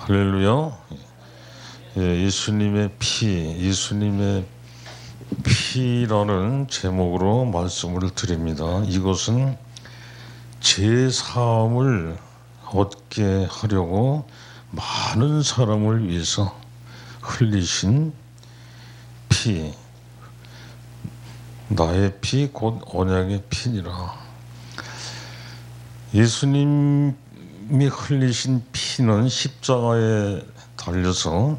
할렐루야. 예수님의 피라는 제목으로 말씀을 드립니다. 이것은 제 사함을 얻게 하려고 많은 사람을 위해서 흘리신 피, 나의 피 곧 언약의 피니라. 예수님이 흘리신 피는 십자가에 달려서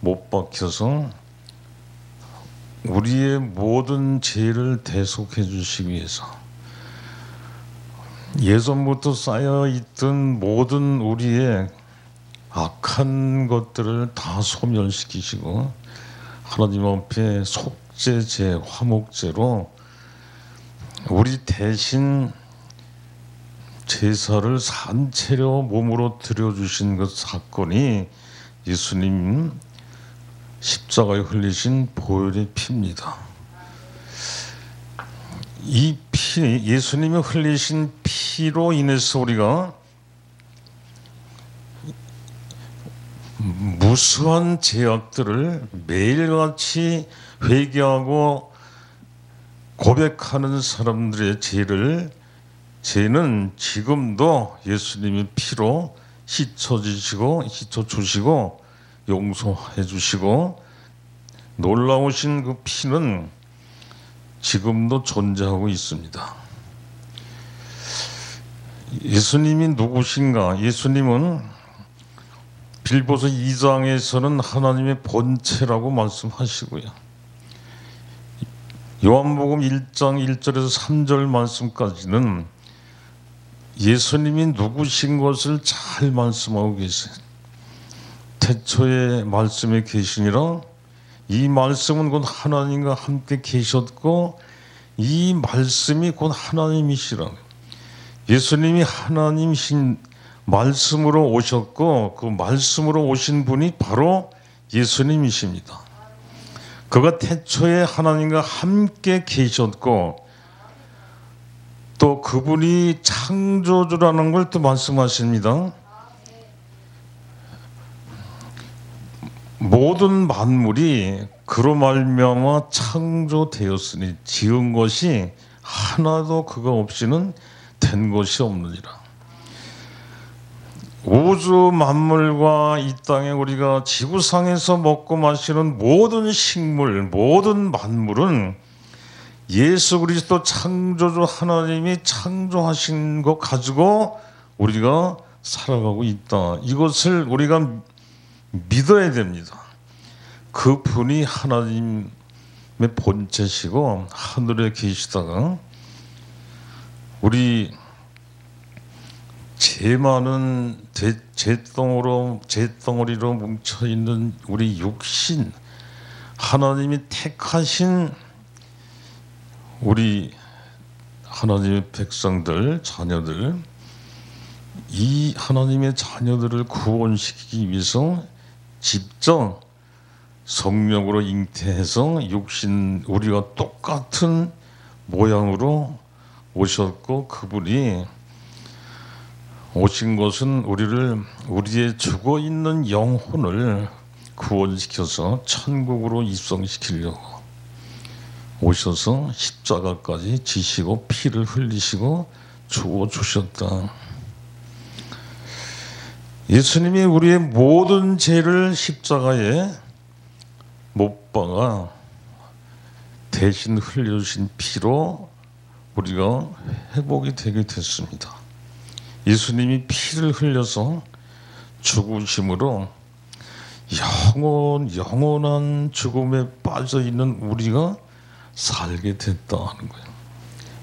못 박혀서 우리의 모든 죄를 대속해 주시기 위해서 예전부터 쌓여있던 모든 우리의 악한 것들을 다 소멸시키시고 하나님 앞에 속죄제, 화목제로 우리 대신 제사를 산채로 몸으로 드려주신 그 사건이 예수님 십자가에 흘리신 보혈의 피입니다. 이 피, 예수님이 흘리신 피로 인해서 우리가 무수한 죄악들을 매일같이 회개하고 고백하는 사람들의 죄는 지금도 예수님의 피로 씻어주시고 용서해 주시고, 놀라우신 그 피는 지금도 존재하고 있습니다. 예수님이 누구신가? 예수님은 빌보서 2장에서는 하나님의 본체라고 말씀하시고요, 요한복음 1장 1절에서 3절 말씀까지는 예수님이 누구신 것을 잘 말씀하고 계세요. 태초에 말씀에 계시니라, 이 말씀은 곧 하나님과 함께 계셨고 이 말씀이 곧 하나님이시라. 예수님이 하나님이신 말씀으로 오셨고 그 말씀으로 오신 분이 바로 예수님이십니다. 그가 태초에 하나님과 함께 계셨고 또 그분이 창조주라는 걸 또 말씀하십니다. 모든 만물이 그로 말미암아 창조되었으니 지은 것이 하나도 그가 없이는 된 것이 없느니라. 우주 만물과 이 땅에 우리가 지구상에서 먹고 마시는 모든 식물, 모든 만물은 예수 그리스도 창조주 하나님이 창조하신 것 가지고 우리가 살아가고 있다. 이것을 우리가 믿어야 됩니다. 그분이 하나님의 본체시고 하늘에 계시다가 우리 죄 많은 죄덩어리로 뭉쳐있는 우리 육신, 하나님이 택하신 우리 하나님의 백성들, 자녀들, 이 하나님의 자녀들을 구원시키기 위해서 직접 성령으로 잉태해서 육신, 우리가 똑같은 모양으로 오셨고, 그분이 오신 것은 우리의 죽어있는 영혼을 구원시켜서 천국으로 입성시키려고 오셔서 십자가까지 지시고 피를 흘리시고 죽어주셨다. 예수님이 우리의 모든 죄를 십자가에 못 박아 대신 흘려주신 피로 우리가 회복이 되게 됐습니다. 예수님이 피를 흘려서 죽으심으로 영원한 죽음에 빠져있는 우리가 살게 됐다 하는 거예요.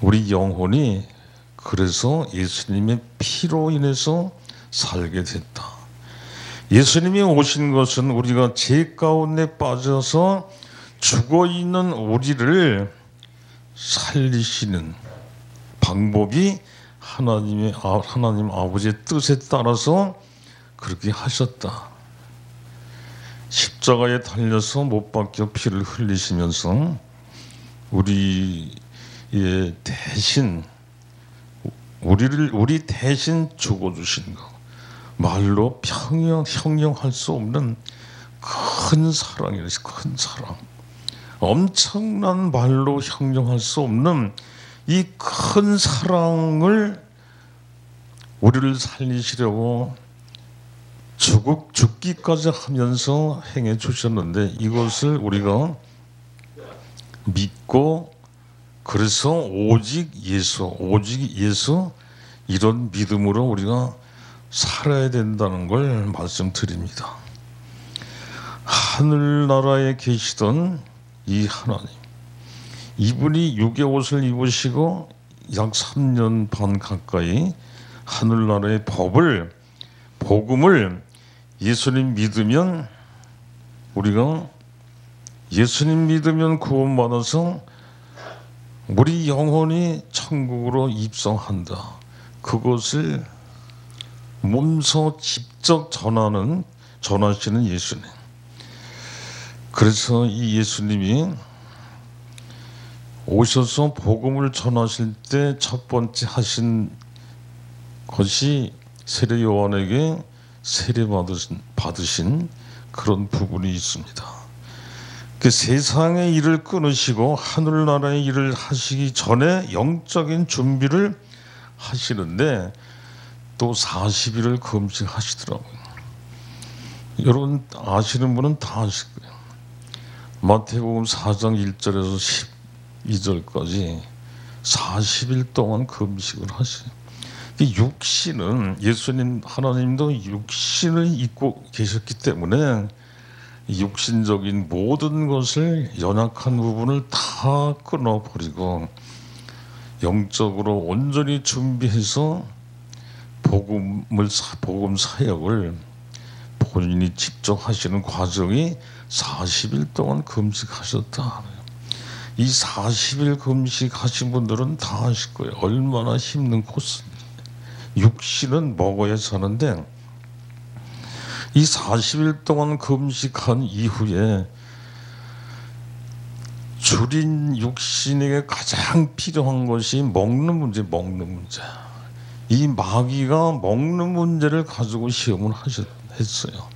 우리 영혼이 그래서 예수님의 피로 인해서 살게 됐다. 예수님이 오신 것은 우리가 죄 가운데 빠져서 죽어있는 우리를 살리시는 방법이 하나님 아버지의 뜻에 따라서 그렇게 하셨다. 십자가에 달려서 못 박혀 피를 흘리시면서 우리 대신 죽어주신 것, 말로 형용할 수 없는 큰 사랑이에요. 큰 사랑. 엄청난 말로 형용할 수 없는 이 큰 사랑을 우리를 살리시려고 죽기까지 하면서 행해 주셨는데, 이것을 우리가 믿고, 그래서 오직 예수, 이런 믿음으로 우리가 살아야 된다는 걸 말씀드립니다. 하늘나라에 계시던 이 하나님, 이분이 육의 옷을 입으시고 약 3년 반 가까이 하늘나라의 복음을 예수님 믿으면, 우리가 예수님 믿으면 구원받아서 우리 영혼이 천국으로 입성한다. 그것을 몸소 직접 전하시는 예수님. 그래서 이 예수님이 오셔서 복음을 전하실 때 첫 번째 하신 것이 세례 요한에게 세례 받으신 그런 부분이 있습니다. 그 세상의 일을 끊으시고 하늘나라의 일을 하시기 전에 영적인 준비를 하시는데 또 40일을 금식하시더라고요. 여러분 아시는 분은 다 아실 거예요. 마태복음 4장 1절에서 12절까지 40일 동안 금식을 하셔요. 육신은, 예수님 하나님도 육신을 입고 계셨기 때문에 육신적인 모든 것을, 연약한 부분을 다 끊어버리고 영적으로 온전히 준비해서 복음 사역을 본인이 직접 하시는 과정이 40일 동안 금식하셨다. 이 40일 금식하신 분들은 다 아실 거예요. 얼마나 힘든 코스인지. 육신은 먹어야 사는데 이 40일 동안 금식한 이후에 줄인 육신에게 가장 필요한 것이 먹는 문제. 이 마귀가 먹는 문제를 가지고 시험을 했어요.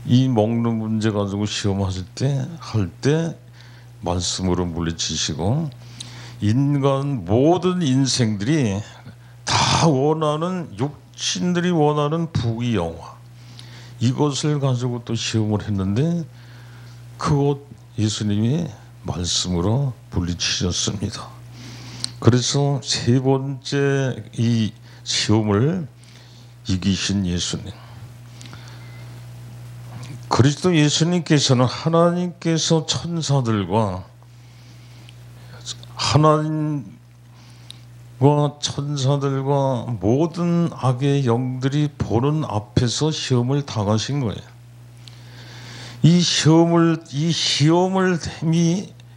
이 먹는 문제 가지고 시험하실 때 말씀으로 물리치시고, 인간 모든 인생들이 다 원하는, 육신들이 원하는 부귀영화, 이것을 가지고 또 시험을 했는데 그것 예수님이 말씀으로 물리치셨습니다. 그래서 세 번째 이 시험을 이기신 예수님, 그리스도 예수님께서는 하나님께서 천사들과 모든 악의 영들이 보는 앞에서 시험을 당하신 거예요. 이 시험을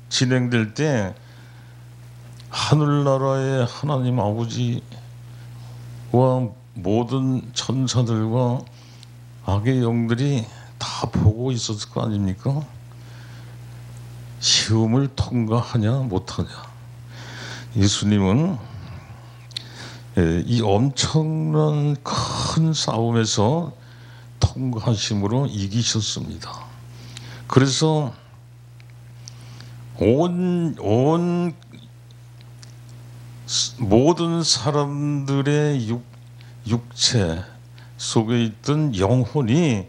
진행될 때 하늘나라의 하나님 아버지와 모든 천사들과 악의 영들이 다 보고 있었을 거 아닙니까? 시험을 통과하냐 못하냐. 예수님은 이 엄청난 큰 싸움에서 통과하심으로 이기셨습니다. 그래서 모든 사람들의 육체 속에 있던 영혼이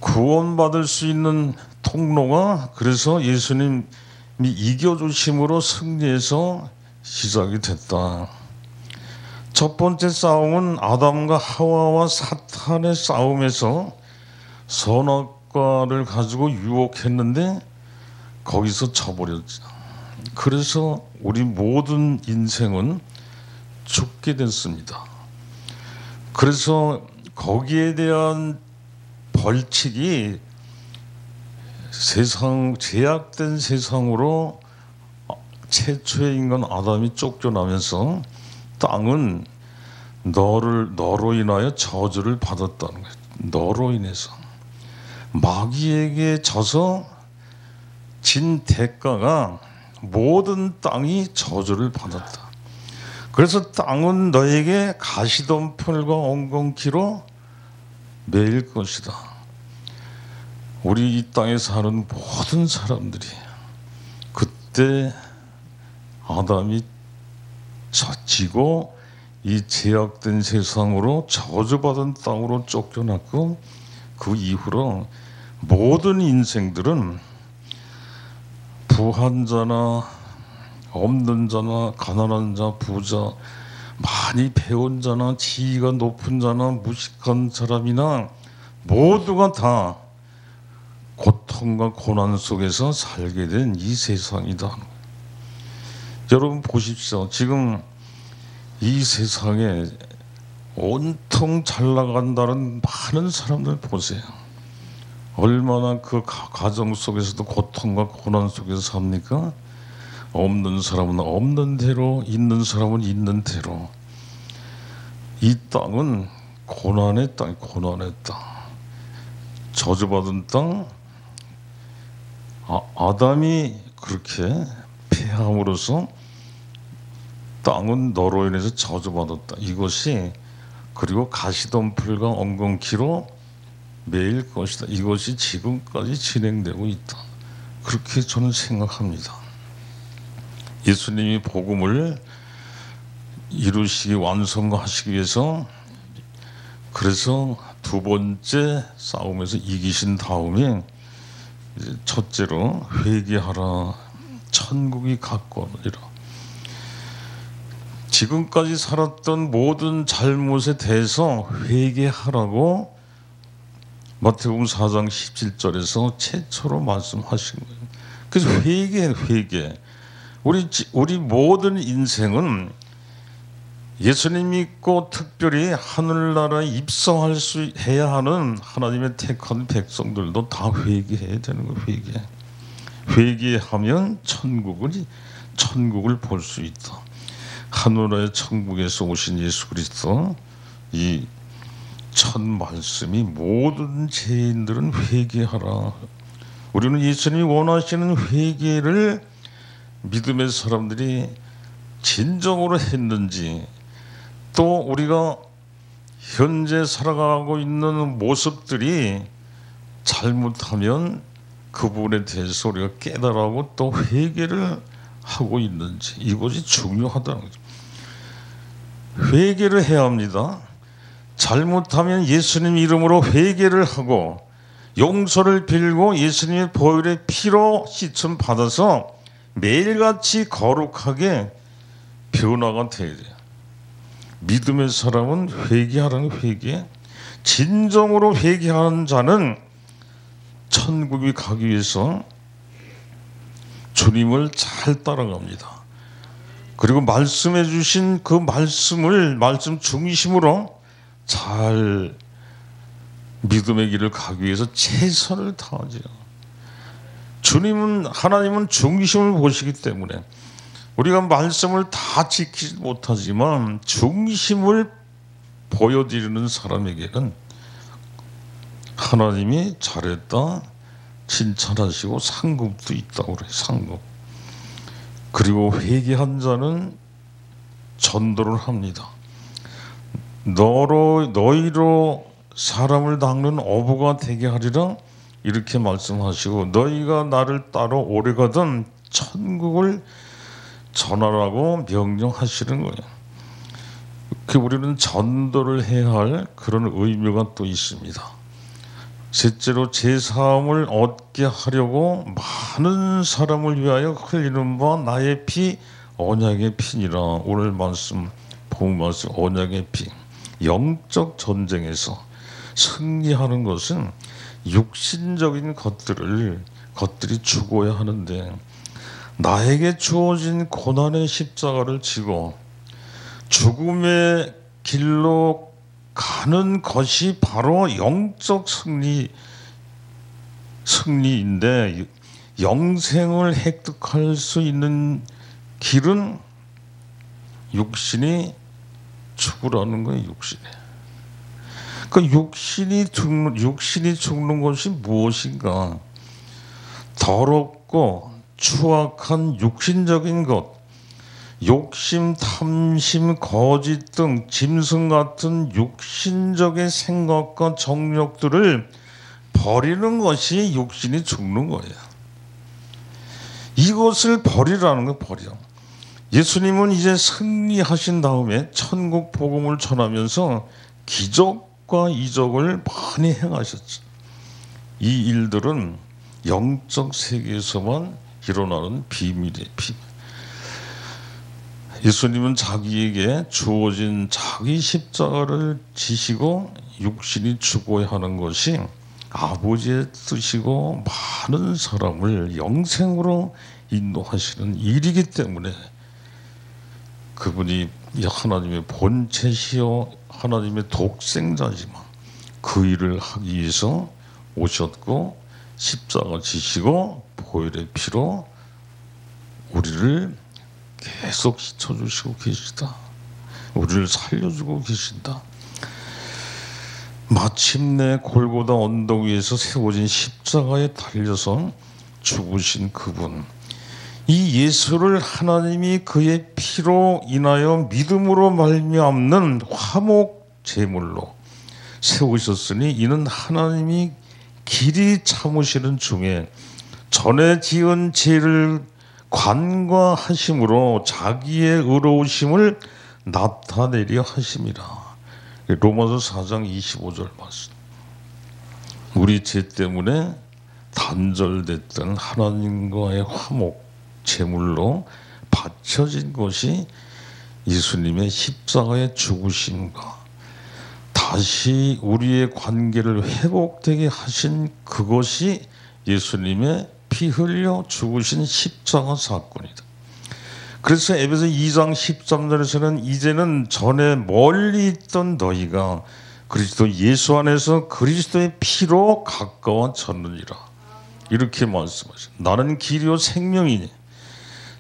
구원받을 수 있는 통로가, 그래서 예수님이 이겨주심으로 승리해서 시작이 됐다. 첫 번째 싸움은 아담과 하와와 사탄의 싸움에서 선악과를 가지고 유혹했는데 거기서 져버렸죠. 그래서 우리 모든 인생은 죽게 됐습니다. 그래서 거기에 대한 벌칙이 제약된 세상으로 최초의 인간 아담이 쫓겨나면서 땅은 너로 인하여 저주를 받았다는 거예요. 너로 인해서 마귀에게 져서 진 대가가 모든 땅이 저주를 받았다. 그래서 땅은 너에게 가시덤불과 엉겅퀴로 매일 것이다. 우리 이 땅에 사는 모든 사람들이 그때 아담이 지고 이 제약된 세상으로 저주받은 땅으로 쫓겨났고, 그 이후로 모든 인생들은 부한 자나 없는 자나 가난한 자, 부자, 많이 배운 자나 지위가 높은 자나 무식한 사람이나 모두가 다 고통과 고난 속에서 살게 된 이 세상이다. 여러분 보십시오. 지금 이 세상에 온통 잘 나간다는 많은 사람들 보세요. 얼마나 그 가정 속에서도 고통과 고난 속에서 삽니까? 없는 사람은 없는 대로, 있는 사람은 있는 대로. 이 땅은 고난의 땅, 고난의 땅. 저주받은 땅. 아담이 그렇게 패함으로써 땅은 너로 인해서 저주받았다. 이것이, 그리고 가시덤불과 엉겅퀴로 매일 것이다. 이것이 지금까지 진행되고 있다. 그렇게 저는 생각합니다. 예수님이 복음을 이루시기, 완성하시기 위해서, 그래서 두 번째 싸움에서 이기신 다음에 첫째로 회개하라, 천국이 가까우니라. 지금까지 살았던 모든 잘못에 대해서 회개하라고 마태복음 4장 17절에서 최초로 말씀하신 거예요. 그래서 회개. 우리 모든 인생은 예수님 믿고 특별히 하늘나라에 입성할 수 해야 하는 하나님의 택한 백성들도 다 회개해야 되는 거예요. 회개하면 천국을 볼 수 있다. 하늘의 천국에서 오신 예수 그리스도, 이 첫 말씀이 모든 죄인들은 회개하라. 우리는 예수님이 원하시는 회개를 믿음의 사람들이 진정으로 했는지, 또 우리가 현재 살아가고 있는 모습들이 잘못하면 그 부분에 대해서 우리가 깨달아고 또 회개를 하고 있는지, 이것이 중요하다는 거죠. 회개를 해야 합니다. 잘못하면 예수님 이름으로 회개를 하고 용서를 빌고 예수님의 보혈의 피로 씻음 받아서 매일같이 거룩하게 변화가 돼야 돼요. 믿음의 사람은 회개하라는 회개. 진정으로 회개하는 자는 천국에 가기 위해서 주님을 잘 따라갑니다. 그리고 말씀해 주신 그 말씀 중심으로 잘 믿음의 길을 가기 위해서 최선을 다하죠. 하나님은 중심을 보시기 때문에 우리가 말씀을 다 지키지 못하지만 중심을 보여드리는 사람에게는 하나님이 잘했다 칭찬하시고 상급도 있다고 그래요. 상급. 그리고 회개한 자는 전도를 합니다. 너희로 사람을 닦는 어부가 되게 하리라, 이렇게 말씀하시고, 너희가 나를 따라 오래가든 천국을 전하라고 명령하시는 거예요. 우리는 전도를 해야 할 그런 의무가 또 있습니다. 셋째로, 제사함을 얻게 하려고 많은 사람을 위하여 흘리는 바 나의 피, 언약의 피니라. 오늘 말씀, 본 말씀, 언약의 피. 영적 전쟁에서 승리하는 것은 육신적인 것들이 죽어야 하는데, 나에게 주어진 고난의 십자가를 지고 죽음의 길로 가는 것이 바로 영적 승리인데, 영생을 획득할 수 있는 길은 육신이 죽으라는 거예요. 육신이 죽는 것이 무엇인가? 더럽고 추악한 육신적인 것, 욕심, 탐심, 거짓 등 짐승 같은 육신적인 생각과 정력들을 버리는 것이 육신이 죽는 거예요. 이것을 버리라는 거, 버려. 예수님은 이제 승리하신 다음에 천국 복음을 전하면서 기적과 이적을 많이 행하셨죠. 이 일들은 영적 세계에서만 일어나는 비밀이에요. 예수님은 자기에게 주어진 자기 십자가를 지시고 육신이 죽어야 하는 것이 아버지의 뜻이고 많은 사람을 영생으로 인도하시는 일이기 때문에 그분이 하나님의 본체시요 하나님의 독생자지만 그 일을 하기 위해서 오셨고 십자가 지시고 보혈의 피로 우리를 계속 씻어주시고 계시다. 우리를 살려주고 계신다. 마침내 골고다 언덕 위에서 세워진 십자가에 달려서 죽으신 그분, 이 예수를 하나님이 그의 피로 인하여 믿음으로 말미암는 화목 제물로 세우셨으니 이는 하나님이 길이 참으시는 중에 전에 지은 죄를 관과하심으로 자기의 의로우심을 나타내려 하심이라. 로마서 4장 25절 말씀. 우리 죄 때문에 단절됐던 하나님과의 화목 제물로 바쳐진 것이 예수님의 십자가의 죽으심과 다시 우리의 관계를 회복되게 하신 그것이 예수님의 피 흘려 죽으신 십자가 사건이다. 그래서 에베소 2장 13절에서는 이제는 전에 멀리 있던 너희가 그리스도 예수 안에서 그리스도의 피로 가까워졌느니라. 이렇게 말씀하셨습니다. 나는 길이요 생명이니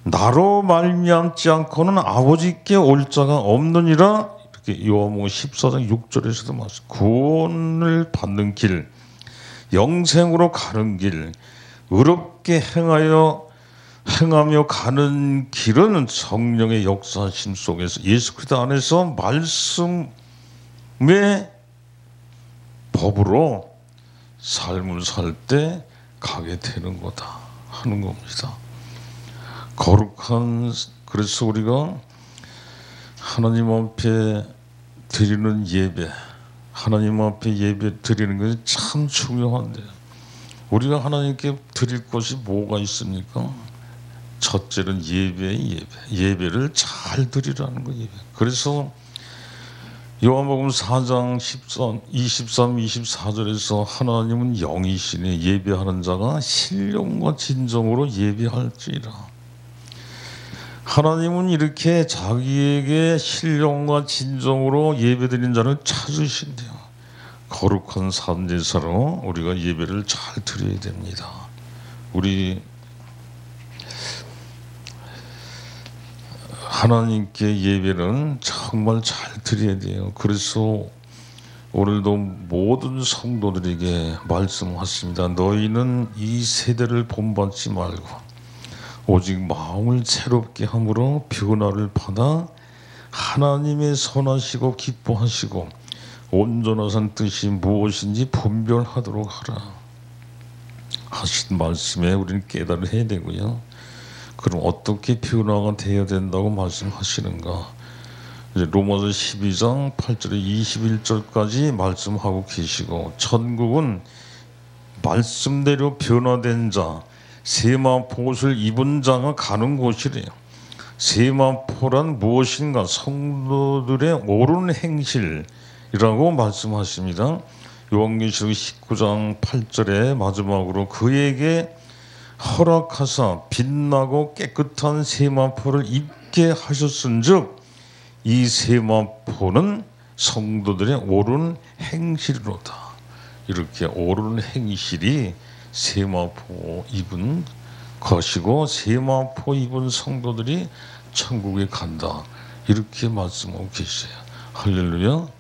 나로 말미암지 않고는 아버지께 올 자가 없느니라. 이렇게 요한복음 14장 6절에서도 말씀. 구원을 받는 길, 영생으로 가는 길, 의롭게 행하며 가는 길은 성령의 역사심 속에서 예수 그리스도 안에서 말씀의 법으로 삶을 살 때 가게 되는 거다 하는 겁니다. 거룩한, 그래서 우리가 하나님 앞에 드리는 예배, 하나님 앞에 예배 드리는 것이 참 중요한데요. 우리가 하나님께 드릴 것이 뭐가 있습니까? 첫째는 예배를 잘 드리라는 거. 예배. 그래서 요한복음 4장 23, 24절에서 하나님은 영이시니 예배하는 자가 신령과 진정으로 예배할지라. 하나님은 이렇게 자기에게 신령과 진정으로 예배드린 자를 찾으신대요. 거룩한 산제사로 우리가 예배를 잘 드려야 됩니다. 우리 하나님께 예배는 정말 잘 드려야 돼요. 그래서 오늘도 모든 성도들에게 말씀하십니다. 너희는 이 세대를 본받지 말고 오직 마음을 새롭게 함으로 변화를 받아 하나님의 선하시고 기뻐하시고 온전하신 뜻이 무엇인지 분별하도록 하라 하신 말씀에 우리는 깨달아야 되고요. 그럼 어떻게 변화가 되어야 된다고 말씀하시는가? 이제 로마서 12장 8절에 21절까지 말씀하고 계시고, 천국은 말씀대로 변화된 자, 세마포옷을 입은 자가 가는 곳이래요. 세마포란 무엇인가? 성도들의 옳은 행실이라고 말씀하십니다. 요한계시록 19장 8절에 마지막으로 그에게 허락하사 빛나고 깨끗한 세마포를 입게 하셨은즉 이 세마포는 성도들의 옳은 행실이로다. 이렇게 옳은 행실이 세마포 입은 것이고 세마포 입은 성도들이 천국에 간다. 이렇게 말씀하고 계세요. 할렐루야.